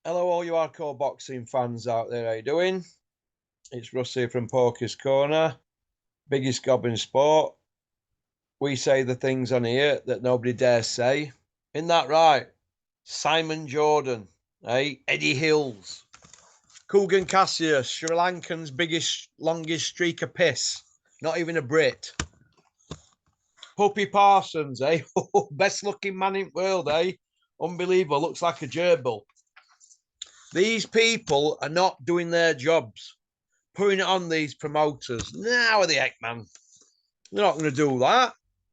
Hello, all you hardcore boxing fans out there. How you doing? It's Russ here from Porky's Corner, biggest gob in sport. We say the things on here that nobody dares say. Isn't that right? Simon Jordan, Eddie Hills, Kugan Cassius, Sri Lankan's biggest, longest streak of piss. Not even a Brit. Puppy Parsons, best looking man in the world, Unbelievable, looks like a gerbil. These people are not doing their jobs, putting it on these promoters. Now, the heck, man? They're not going to do that.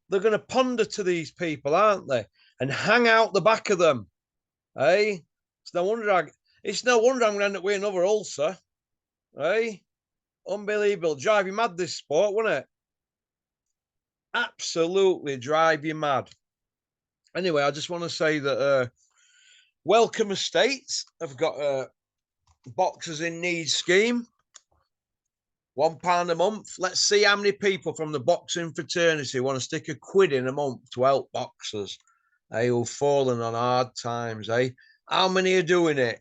They're going to ponder to these people, aren't they? And hang out the back of them. It's no wonder I'm going to end up with another ulcer. Unbelievable. Drive you mad, this sport, wouldn't it? Absolutely drive you mad. Anyway, I just want to say that Welcome Estates have got a boxers in need scheme. £1 a month. Let's see how many people from the boxing fraternity want to stick a quid in a month to help boxers, who've fallen on hard times, How many are doing it?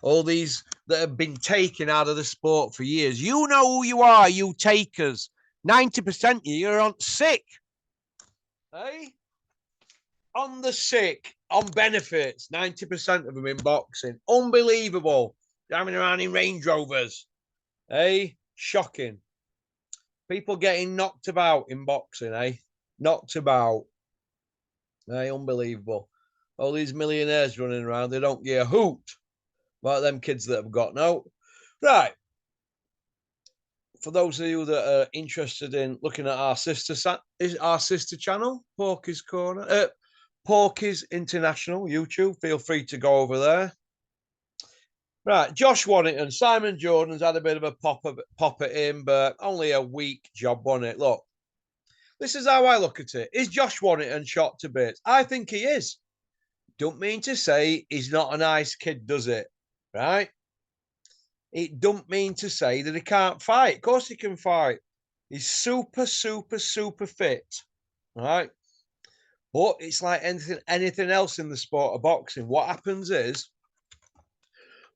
All these that have been taken out of the sport for years. You know who you are, you takers. 90% of you are on sick. On the sick, on benefits. 90% of them in boxing. Unbelievable. Driving around in Range Rovers. Shocking. People getting knocked about in boxing, Knocked about. Unbelievable. All these millionaires running around, they don't give a hoot about them kids that have got no. Right. For those of you that are interested in looking at our sister channel, Porky's Corner, Porky's International YouTube, feel free to go over there. Right, Josh Warrington, Simon Jordan's had a bit of a pop at him, but only a weak job, wasn't it? Look, this is how I look at it. Is Josh Warrington shot to bits? I think he is. Don't mean to say he's not a nice kid, does it? Right? It don't mean to say that he can't fight. Of course he can fight. He's super, super, super fit. Right? But it's like anything else in the sport of boxing. What happens is,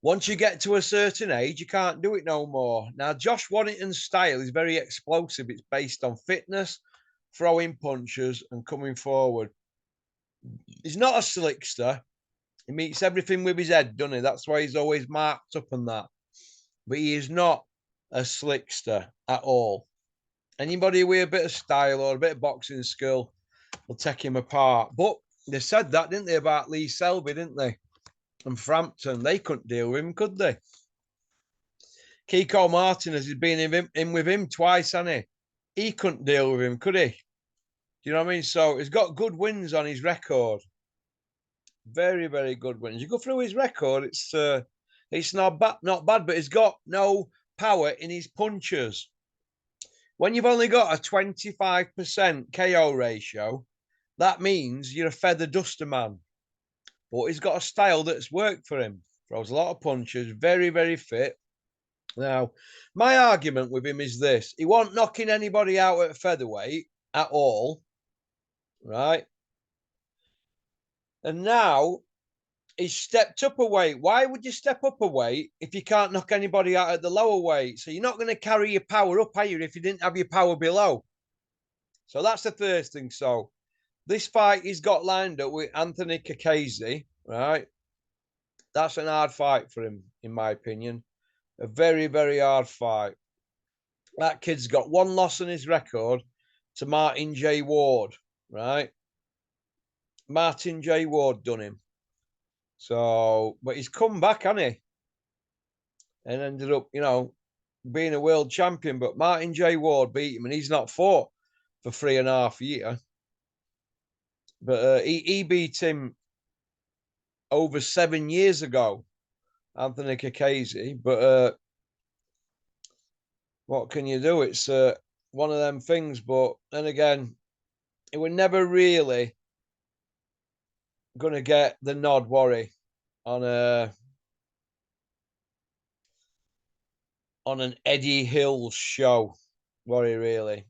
once you get to a certain age, you can't do it no more. Now, Josh Warrington's style is very explosive. It's based on fitness, throwing punches, and coming forward. He's not a slickster. He meets everything with his head, doesn't he? That's why he's always marked up and that. But he is not a slickster at all. Anybody with a bit of style or a bit of boxing skill will take him apart. But they said that, didn't they, about Lee Selby, didn't they? And Frampton, they couldn't deal with him, could they? Kiko Martinez has been in with him twice, hasn't he? He couldn't deal with him, could he? Do you know what I mean? So he's got good wins on his record. Very, very good wins. You go through his record, it's not bad, but he's got no power in his punches. When you've only got a 25% KO ratio, that means you're a feather duster man. But he's got a style that's worked for him. Throws a lot of punches, very, very fit. Now, my argument with him is this. He wasn't knocking anybody out at featherweight at all, right? And now he's stepped up a weight. Why would you step up a weight if you can't knock anybody out at the lower weight? So you're not going to carry your power up, are you, if you didn't have your power below? So that's the first thing. So this fight he's got lined up with Anthony Kakese, right? That's an hard fight for him, in my opinion. A very, very hard fight. That kid's got one loss on his record to Martin J. Ward, right? Martin J. Ward done him. So, but he's come back, hasn't he? And ended up, being a world champion. But Martin J. Ward beat him, and he's not fought for 3.5 years. But he beat him over 7 years ago, Anthony Kakese. But what can you do? It's one of them things. But then again, it was never really going to get the nod, worry, on an Eddie Hills show, worry, really.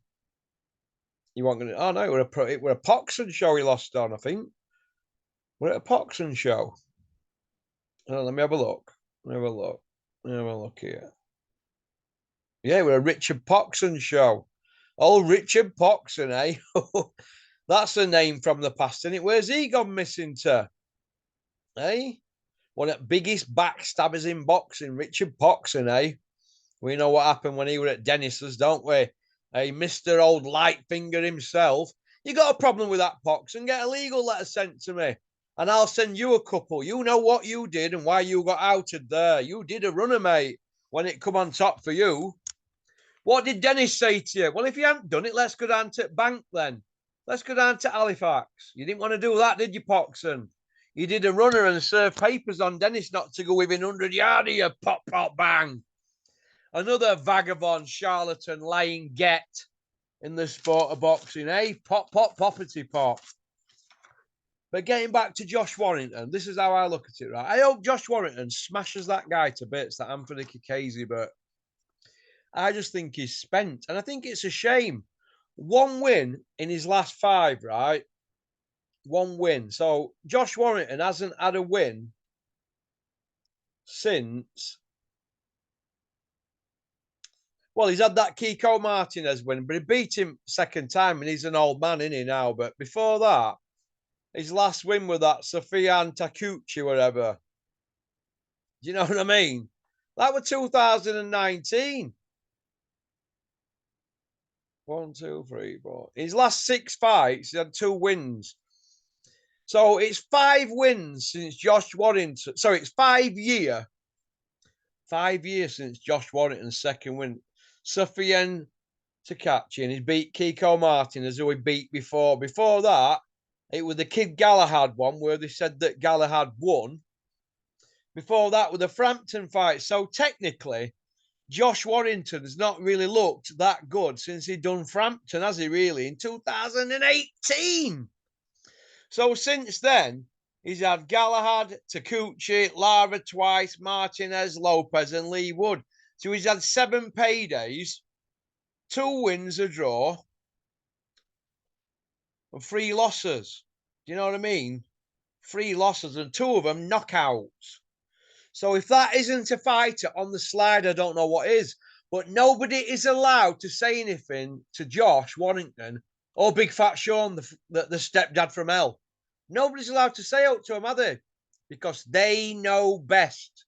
You weren't going to. Oh no, it were a Poxon show he lost on, I think. We're at a Poxon show. Let me have a look. Let me have a look. Let me have a look here. Yeah, we're a Richard Poxon show. Oh, Richard Poxon, eh? That's a name from the past, isn't it? Where's he gone missing to? Eh? One of the biggest backstabbers in boxing, Richard Poxon, eh? We know what happened when he was at Dennis's, don't we? Hey, Mr. Old Lightfinger himself. You got a problem with that, Poxon? Get a legal letter sent to me. And I'll send you a couple. You know what you did and why you got outed there. You did a runner, mate, when it come on top for you. What did Dennis say to you? Well, if you hadn't done it, let's go down to Bank then. Let's go down to Halifax. You didn't want to do that, did you, Poxon? You did a runner and served papers on Dennis not to go within 100 yards of you, pop, pop, bang. Another vagabond, charlatan, lying get in the sport of boxing, eh? Pop, pop, poppity pop. But getting back to Josh Warrington, this is how I look at it, right? I hope Josh Warrington smashes that guy to bits, that Anthony Kikese, but I just think he's spent. And I think it's a shame. One win in his last 5, right? One win. So Josh Warrington hasn't had a win since. Well, he's had that Kiko Martinez win, but he beat him second time, and he's an old man, isn't he, now? But before that, his last win was that Sofian Takuchi, whatever. Do you know what I mean? That was 2019. 1, 2, 3, 4. His last 6 fights, he had 2 wins. So it's 5 wins since Josh Warrington. So it's 5 years. 5 years since Josh Warrington's second win. Sofian Takuchi, and he beat Kiko Martinez, who he beat before. Before that, it was the Kid Galahad one where they said that Galahad won. Before that was the Frampton fight. So technically, Josh Warrington has not really looked that good since he'd done Frampton, has he really? In 2018. So since then, he's had Galahad, Takuchi, Lara twice, Martinez, Lopez, and Lee Wood. So he's had 7 paydays, 2 wins, a draw, and 3 losses. Do you know what I mean? 3 losses, and 2 of them knockouts. So if that isn't a fighter on the slide, I don't know what is. But nobody is allowed to say anything to Josh Warrington or Big Fat Sean, the stepdad from hell. Nobody's allowed to say out to him, are they? Because they know best.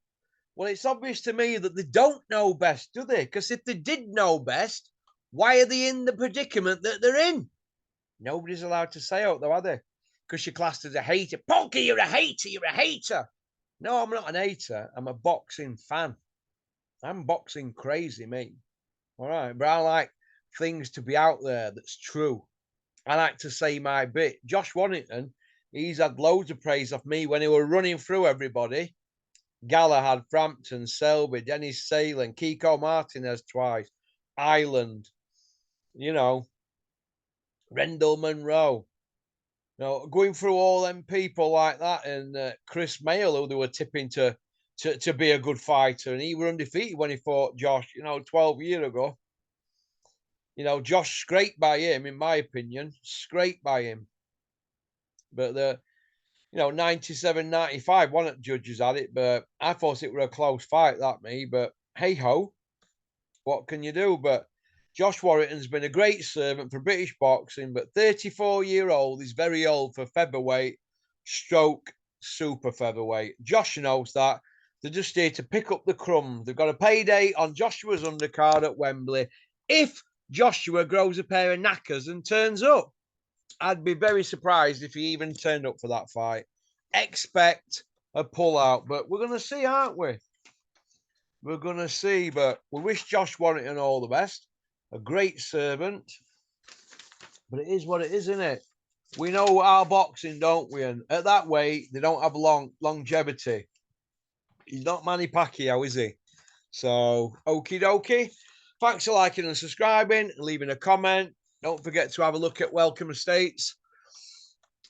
Well, it's obvious to me that they don't know best, do they? Because if they did know best, why are they in the predicament that they're in? Nobody's allowed to say out, though, are they? Because you're classed as a hater. Pokey, you're a hater. You're a hater. No, I'm not an hater. I'm a boxing fan. I'm boxing crazy, mate. All right. But I like things to be out there that's true. I like to say my bit. Josh Warrington, he's had loads of praise off me when he were running through everybody. Galahad, Frampton, Selby, Dennis Salen, Kiko Martinez twice, Ireland, you know, Rendell Monroe. You know, going through all them people like that, and Chris Mayle, who they were tipping to be a good fighter, and he were undefeated when he fought Josh, 12 years ago. Josh scraped by him, in my opinion, scraped by him. But 97-95, one of the judges had it, but I thought it was a close fight, that me. But hey ho, what can you do? But Josh Warrington's been a great servant for British boxing, but 34-year-old is very old for featherweight, stroke, super featherweight. Josh knows that. They're just here to pick up the crumbs. They've got a payday on Joshua's undercard at Wembley. If Joshua grows a pair of knackers and turns up, I'd be very surprised if he even turned up for that fight. Expect a pullout, but we're going to see, aren't we? We're going to see, but we wish Josh Warrington all the best. A great servant, but it is what it is, isn't it? We know our boxing, don't we? And at that weight, they don't have longevity. He's not Manny Pacquiao, is he? So, okie dokie. Thanks for liking and subscribing and leaving a comment. Don't forget to have a look at Welcome Estates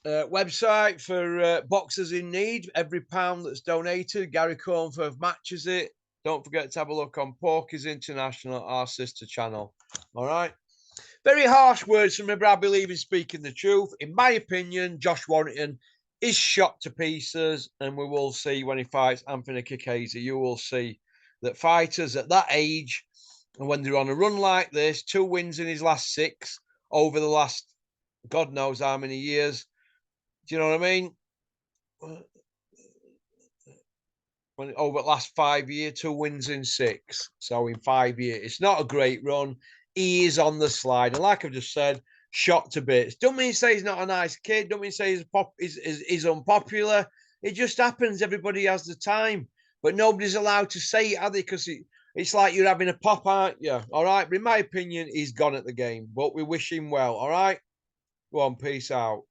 website for boxers in need. Every pound that's donated, Gary Cornforth matches it. Don't forget to have a look on Porky's International, our sister channel. All right. Very harsh words from me, but I believe in speaking the truth. In my opinion, Josh Warrington He's shot to pieces, and we will see when he fights Anthony Chiesa. You will see that fighters at that age, and when they're on a run like this, 2 wins in his last 6 over the last God knows how many years. Do you know what I mean? When over the last 5 years, 2 wins in 6. So in 5 years, it's not a great run. He is on the slide, and like I've just said, shot to bits. Don't mean to say he's not a nice kid. Don't mean to say he's unpopular. It just happens. Everybody has the time, but nobody's allowed to say it, are they? Because it's like you're having a pop, aren't you? All right. But in my opinion, he's gone at the game. But we wish him well. All right. Go on. Peace out.